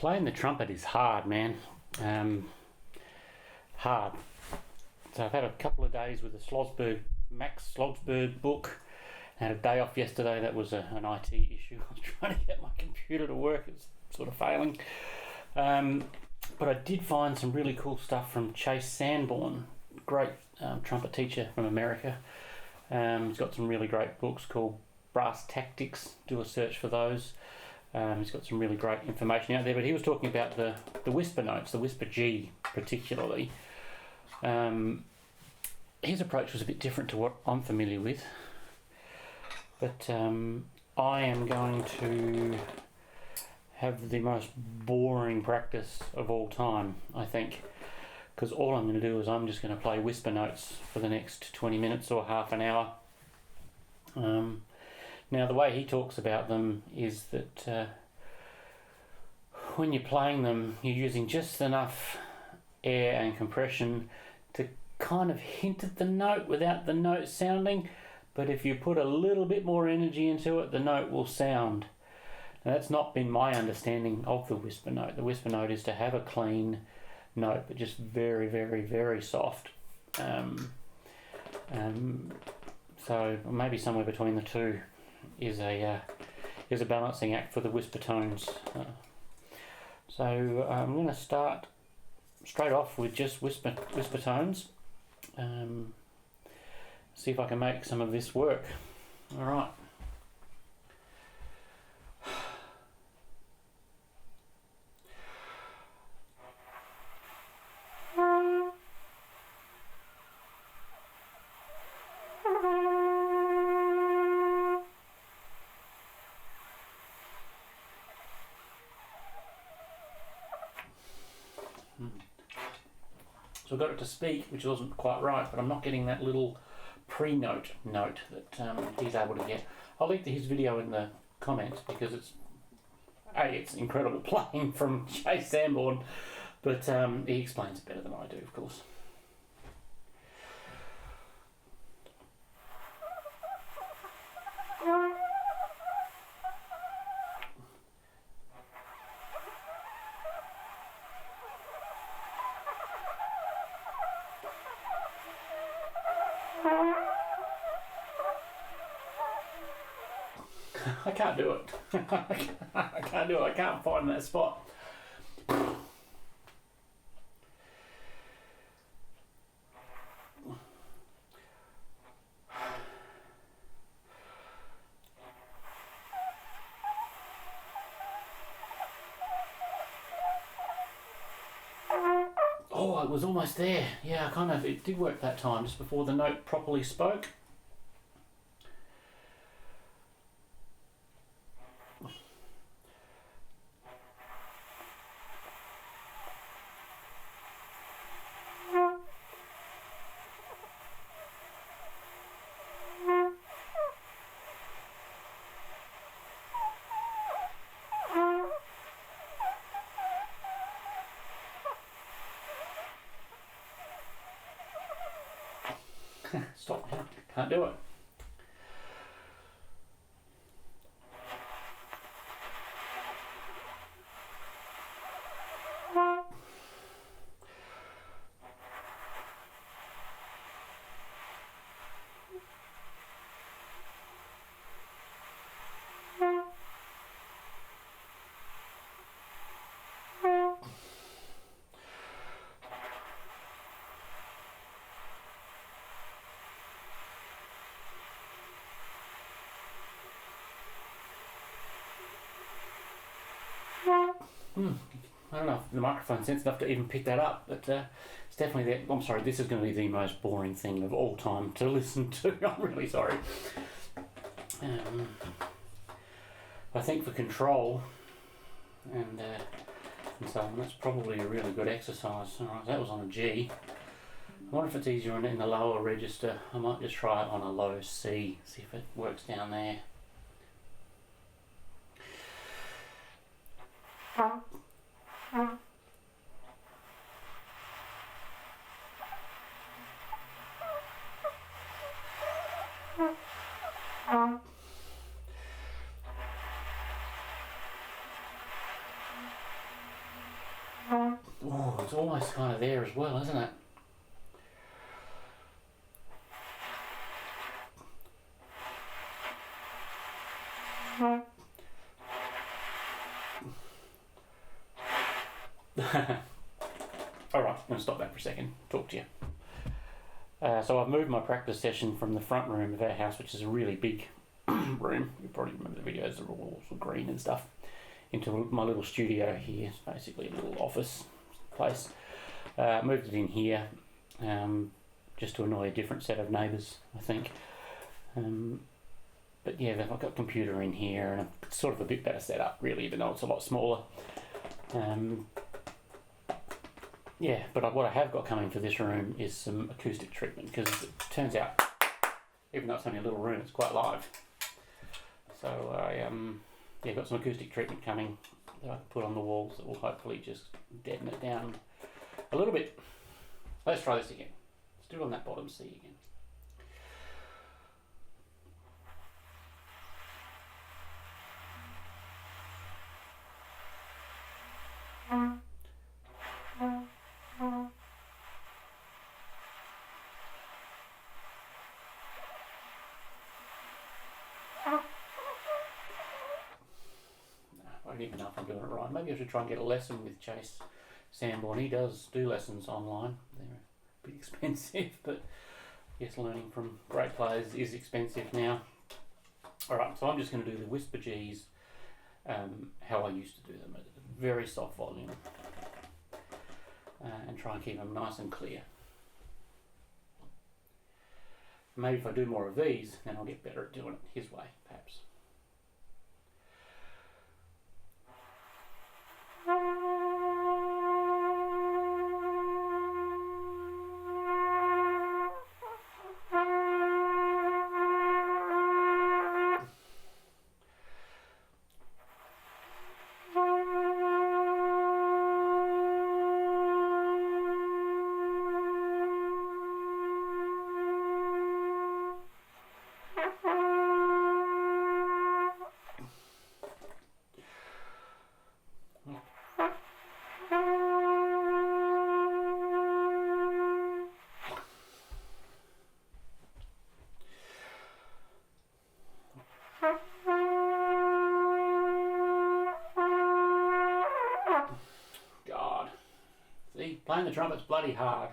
Playing the trumpet is hard, man. Hard. So I've had a couple of days with the Max Slogsberg book. I had a day off yesterday. That was an IT issue. I was trying to get my computer to work. It's sort of failing. But I did find some really cool stuff from Chase Sanborn, great trumpet teacher from America. He's got some really great books called Brass Tactics. Do a search for those. He's got some really great information out there, but he was talking about the whisper notes, the whisper G particularly. His approach was a bit different to what I'm familiar with, but I am going to have the most boring practice of all time, I think, because all I'm going to do is I'm just going to play whisper notes for the next 20 minutes or half an hour. Now, the way he talks about them is that when you're playing them, you're using just enough air and compression to kind of hint at the note without the note sounding, but if you put a little bit more energy into it, the note will sound. Now, that's not been my understanding of the whisper note. The whisper note is to have a clean note, but just very, very, very soft. So maybe somewhere between the two is a balancing act for the whisper tones. So I'm going to start straight off with just whisper tones. See if I can make some of this work. All right. So I got it to speak, which wasn't quite right, but I'm not getting that little pre-note that he's able to get. I'll link to his video in the comments because it's incredible playing from Chase Sanborn, but he explains it better than I do, of course. I can't do it. I can't do it. I can't find that spot. Oh, it was almost there. Yeah, it did work that time, just before the note properly spoke. Stop now. Can't do it. I don't know if the microphone's sensitive enough to even pick that up, but it's definitely that. I'm sorry, this is going to be the most boring thing of all time to listen to. I'm really sorry. I think for control and so on, that's probably a really good exercise. Alright, that was on a G. I wonder if it's easier in the lower register. I might just try it on a low C, see if it works down there. it's almost kind of there as well, isn't it? Alright, I'm going to stop that for a second, talk to you. So I've moved my practice session from the front room of our house, which is a really big room. You probably remember the videos, the walls were green and stuff, into my little studio here. It's basically a little office place. Moved it in here just to annoy a different set of neighbours, I think. But yeah, I've got a computer in here and it's sort of a bit better set up really, even though it's a lot smaller. Yeah, but what I have got coming for this room is some acoustic treatment, because it turns out, even though it's only a little room, it's quite live. So I got some acoustic treatment coming that I can put on the walls that will hopefully just deaden it down a little bit. Let's try this again. Let's do it on that bottom C again. I don't even know if I'm doing it right. Maybe I should try and get a lesson with Chase Sanborn. He does do lessons online. They're a bit expensive, but yes, learning from great players is expensive now. Alright, so I'm just going to do the whisper G's how I used to do them, at a very soft volume, and try and keep them nice and clear. Maybe if I do more of these, then I'll get better at doing it his way, perhaps. God. See, playing the trumpet's bloody hard.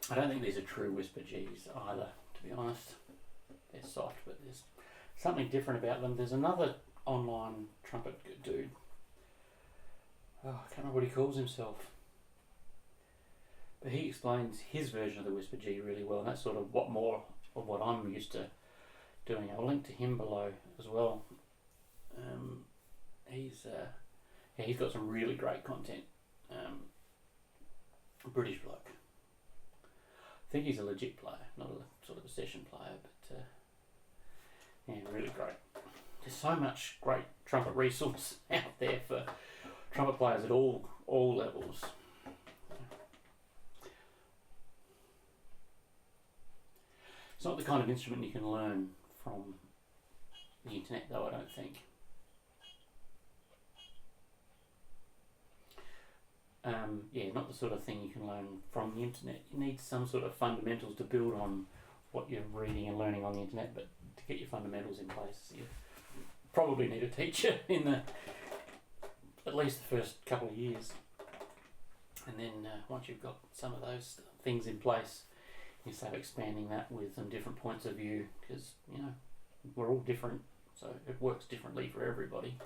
I don't think these are true whisper G's either, to be honest. They're soft, but there's something different about them. There's another online trumpet dude. Oh, I can't remember what he calls himself. But he explains his version of the Whisper G really well, and that's sort of more of what I'm used to doing. I'll link to him below as well. He's got some really great content. British bloke. I think he's a legit player, not a sort of a session player, but really great. There's so much great trumpet resource out there for trumpet players at all levels. It's not the kind of instrument you can learn from the internet, though, I don't think. Not the sort of thing you can learn from the internet. You need some sort of fundamentals to build on what you're reading and learning on the internet, but to get your fundamentals in place, you probably need a teacher in at least the first couple of years. And then once you've got some of those things in place, you start expanding that with some different points of view, because we're all different, so it works differently for everybody.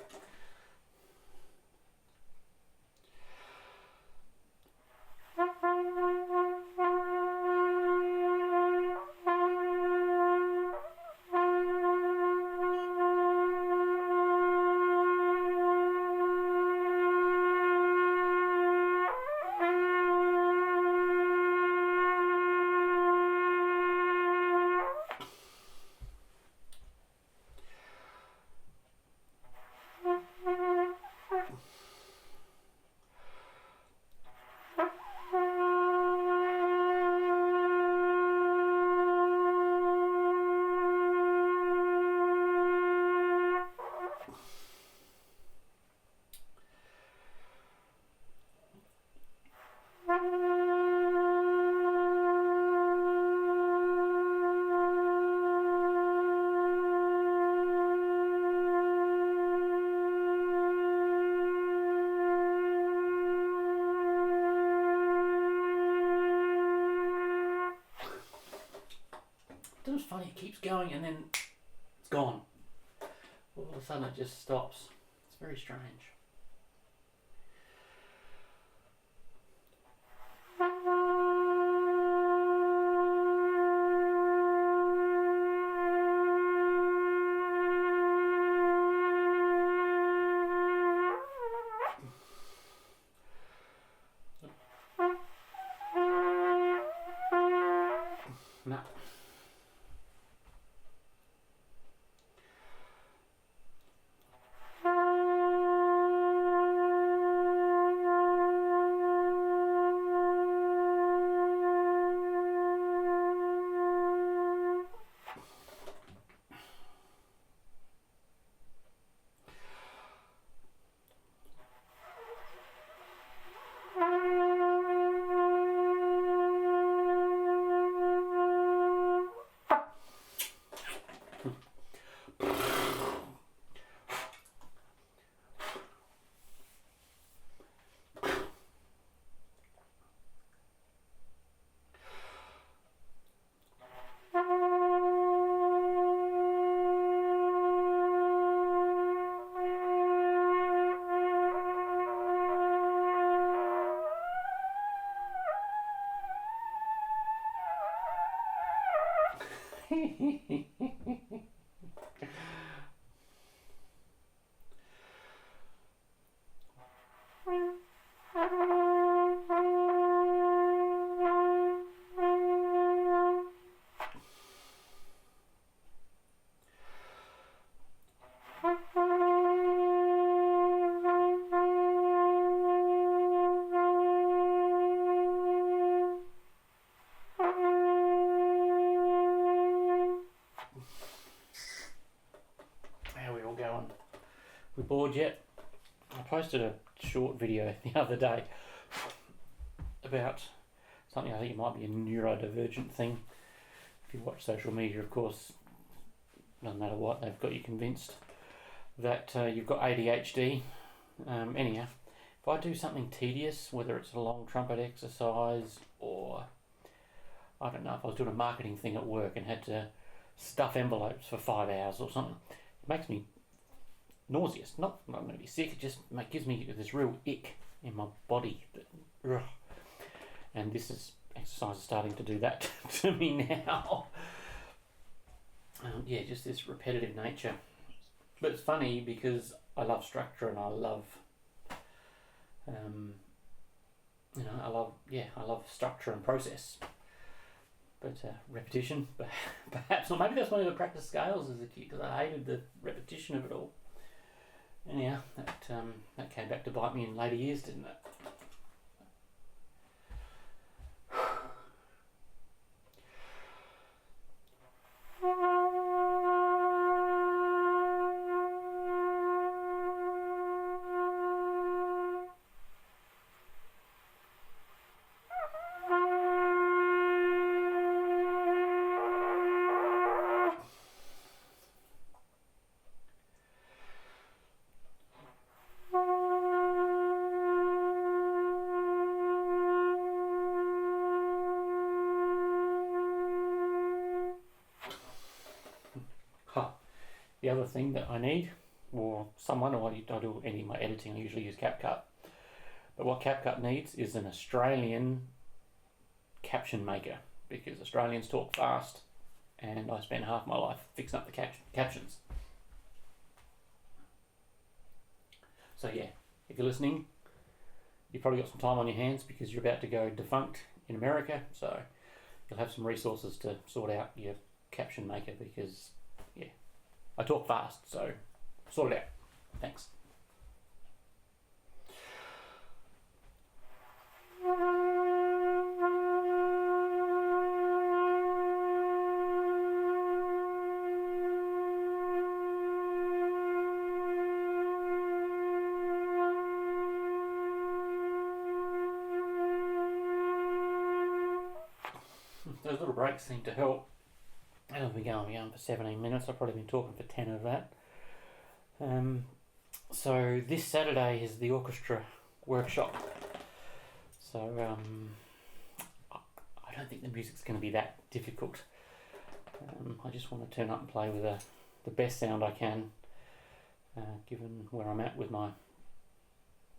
It's funny, it keeps going and then it's gone. All of a sudden it just stops. It's very strange. No. We bored yet? I posted a short video the other day about something I think it might be a neurodivergent thing. If you watch social media, of course, no matter what, they've got you convinced that you've got ADHD. Anyhow, if I do something tedious, whether it's a long trumpet exercise or I don't know, if I was doing a marketing thing at work and had to stuff envelopes for 5 hours or something. It makes me nauseous. Not I'm going to be sick. It just gives me this real ick in my body. And this is exercise is starting to do that to me now. Yeah, just this repetitive nature. But it's funny because I love structure and I love, I love structure and process. But repetition, perhaps, or maybe that's one of the practice scales as a kid because I hated the repetition of it all. Anyhow, that came back to bite me in later years, didn't it? The other thing that I need, or someone, or I do any of my editing, I usually use CapCut. But what CapCut needs is an Australian caption maker, because Australians talk fast, and I spend half my life fixing up the captions. So yeah, if you're listening, you've probably got some time on your hands because you're about to go defunct in America, so you'll have some resources to sort out your caption maker because, yeah, I talk fast, so sort it out. Thanks. Those little breaks seem to help. I've been going for 17 minutes. I've probably been talking for 10 of that. So this Saturday is the orchestra workshop. So I don't think the music's going to be that difficult. I just want to turn up and play with the best sound I can, given where I'm at with my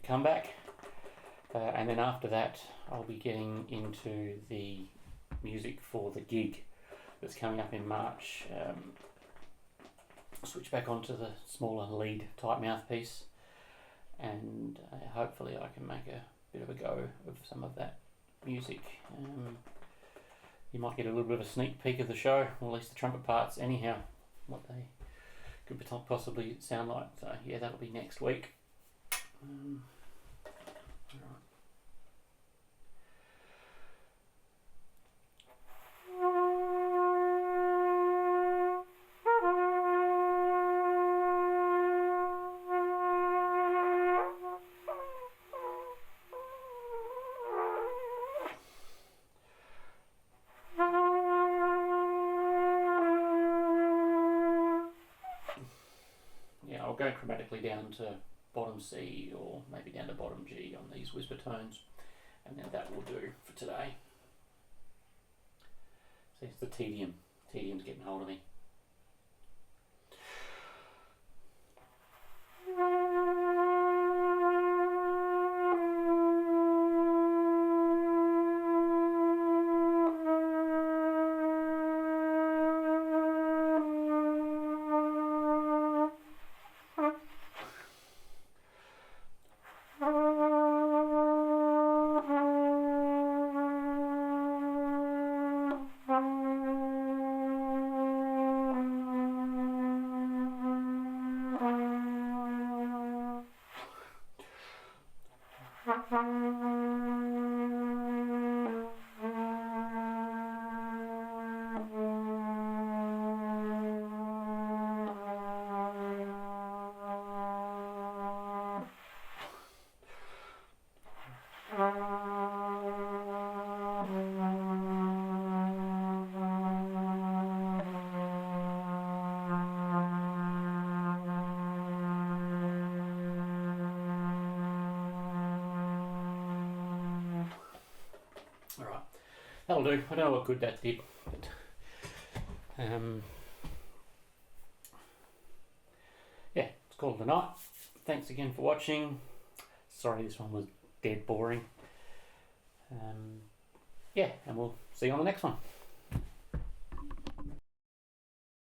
comeback. And then after that, I'll be getting into the music for the gig that's coming up in March. Switch back onto the smaller lead type mouthpiece, and hopefully I can make a bit of a go of some of that music. You might get a little bit of a sneak peek of the show, or at least the trumpet parts anyhow, what they could possibly sound like. So yeah, that'll be next week. Alright. I'll go chromatically down to bottom C or maybe down to bottom G on these whisper tones, and then that will do for today. So it's the tedium. Tedium's getting hold of me. Alright, that'll do. I don't know what good that did, but call it a night. Thanks again for watching. Sorry this one was dead boring. And we'll see you on the next one.